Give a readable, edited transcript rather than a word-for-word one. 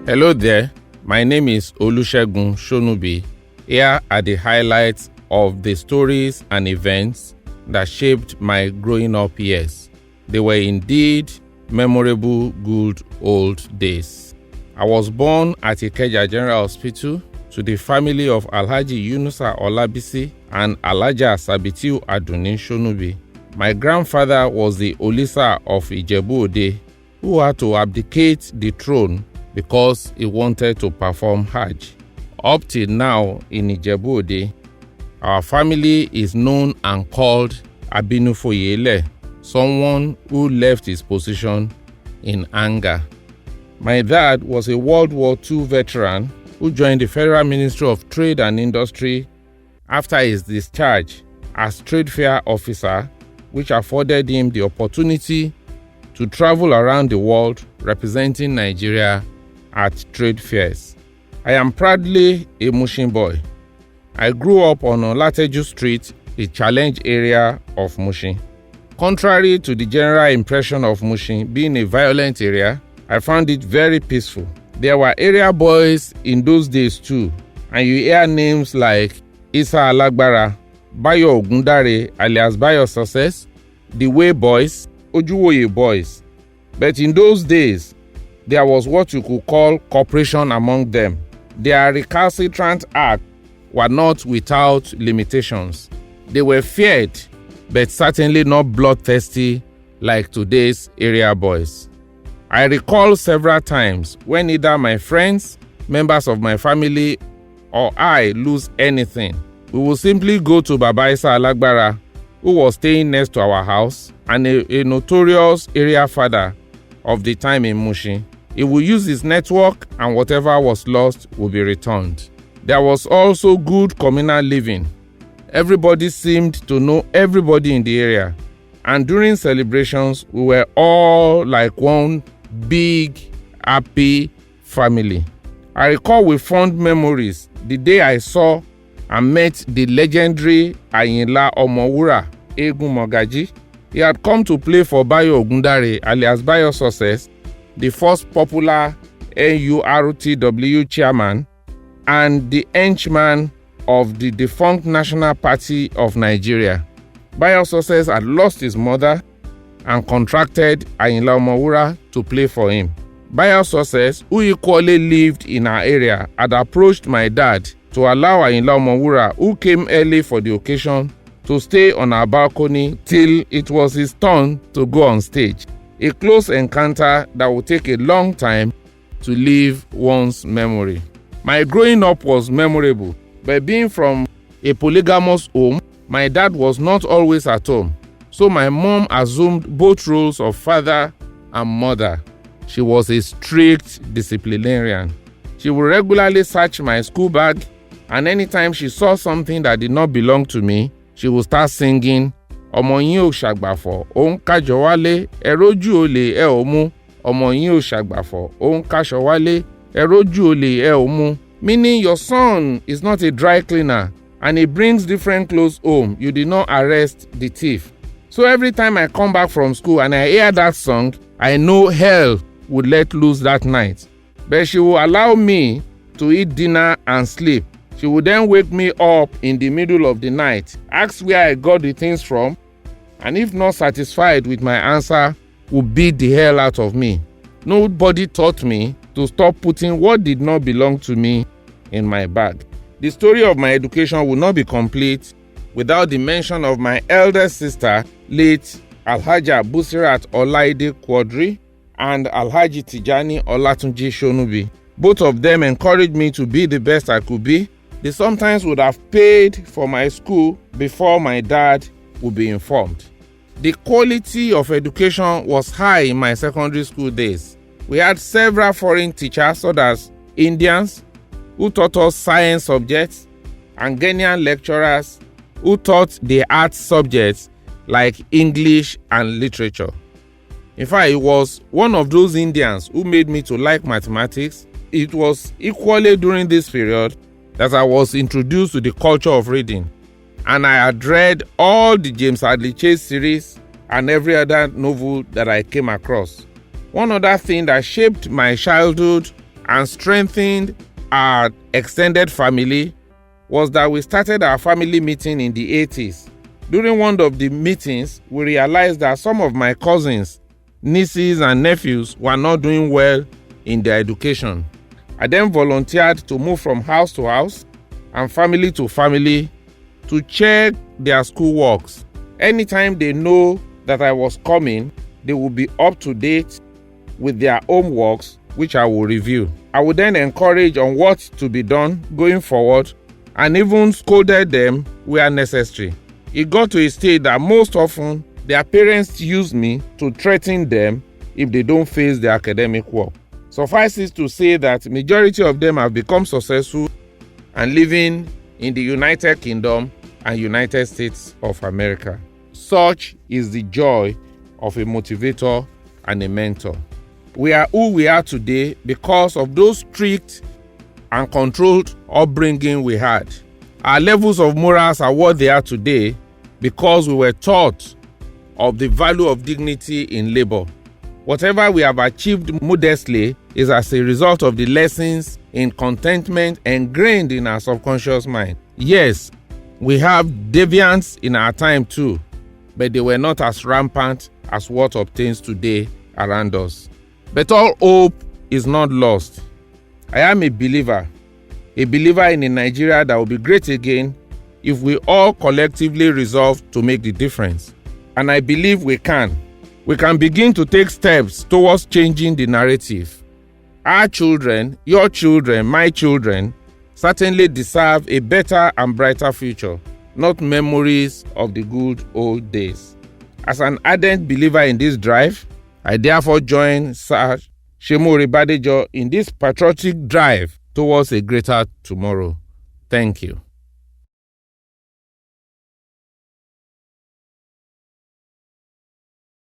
Hello there, my name is Olusegun Sonubi. Here are the highlights of the stories and events that shaped my growing up years. They were indeed memorable good old days. I was born at Ikeja General Hospital to the family of Alhaji Yunusa Olabisi and Alhaja Sabitiu Adunin Sonubi. My grandfather was the Olisa of Ijebu-Ode, who had to abdicate the throne because he wanted to perform Hajj. Up till now in Ijebu-Ode, our family is known and called Abinufoyele, someone who left his position in anger. My dad was a World War II veteran who joined the Federal Ministry of Trade and Industry after his discharge as trade fair officer, which afforded him the opportunity to travel around the world representing Nigeria at trade fairs. I am proudly a Mushin boy. I grew up on Olateju Street, a challenge area of Mushin. Contrary to the general impression of Mushin being a violent area, I found it very peaceful. There were area boys in those days too, and you hear names like Isa Alagbara, Bayo Ogundare alias Bayo Success, the Way Boys, Ojuwoye Boys. But in those days, there was what you could call cooperation among them. Their recalcitrant acts were not without limitations. They were feared, but certainly not bloodthirsty like today's area boys. I recall several times when either my friends, members of my family, or I lose anything, we will simply go to Baba Isa Alagbara, who was staying next to our house, and a notorious area father of the time in Mushin. He will use his network and whatever was lost will be returned. There was also good communal living. Everybody seemed to know everybody in the area, and during celebrations, we were all like one big, happy family. I recall with fond memories the day I saw and met the legendary Ayinla Omowura Egun Mogaji. He had come to play for Bayo Ogundare alias Bayo Success, the first popular NURTW chairman and the henchman of the defunct National Party of Nigeria. Bayo Success had lost his mother and contracted Ayinla Omowura to play for him. Bayo Success, who equally lived in our area, had approached my dad to allow Ayinla Omowura, who came early for the occasion, to stay on our balcony till it was his turn to go on stage. A close encounter that would take a long time to leave one's memory. My growing up was memorable, but being from a polygamous home, my dad was not always at home, so my mom assumed both roles of father and mother. She was a strict disciplinarian. She would regularly search my school bag, and anytime she saw something that did not belong to me, she would start singing, "Ọmọ yín ò ṣàgbàfọ̀, ó ń kájọ wálé, ẹ rójú olè ẹ ò mú. Ọmọ yín ò ṣàgbàfọ̀, ó ń káṣọ wálé, ẹ rójú olè ẹ ò mú." Meaning your son is not a dry cleaner and he brings different clothes home. You did not arrest the thief. So every time I come back from school and I hear that song, I know hell would let loose that night. But she will allow me to eat dinner and sleep. She would then wake me up in the middle of the night, ask where I got the things from, and if not satisfied with my answer, would beat the hell out of me. Nobody taught me to stop putting what did not belong to me in my bag. The story of my education would not be complete without the mention of my elder sister, late Alhaja Busirat Olaide Quadri and Alhaji Tijani Olatunji Sonubi. Both of them encouraged me to be the best I could be. They sometimes would have paid for my school before my dad would be informed. The quality of education was high in my secondary school days. We had several foreign teachers, such as Indians, who taught us science subjects, and Ghanaian lecturers who taught the arts subjects like English and literature. In fact, it was one of those Indians who made me to like mathematics. It was equally during this period that I was introduced to the culture of reading, and I had read all the James Hadley Chase series and every other novel that I came across. One other thing that shaped my childhood and strengthened our extended family was that we started our family meeting in the 80s. During one of the meetings, we realized that some of my cousins, nieces, and nephews were not doing well in their education. I then volunteered to move from house to house and family to family to check their school works. Anytime they know that I was coming, they will be up to date with their homeworks, which I will review. I would then encourage on what to be done going forward and even scolded them where necessary. It got to a state that most often their parents use me to threaten them if they don't face their academic work. Suffice it to say that majority of them have become successful and living in the United Kingdom and United States of America. Such is the joy of a motivator and a mentor. We are who we are today because of those strict and controlled upbringing we had. Our levels of morals are what they are today because we were taught of the value of dignity in labor. Whatever we have achieved modestly is as a result of the lessons in contentment ingrained in our subconscious mind. Yes, we have deviance in our time too, but they were not as rampant as what obtains today around us. But all hope is not lost. I am a believer in a Nigeria that will be great again if we all collectively resolve to make the difference. And I believe we can. We can begin to take steps towards changing the narrative. Our children, your children, my children, certainly deserve a better and brighter future, not memories of the good old days. As an ardent believer in this drive, I therefore join Sir Shemo Badejo in this patriotic drive towards a greater tomorrow. Thank you.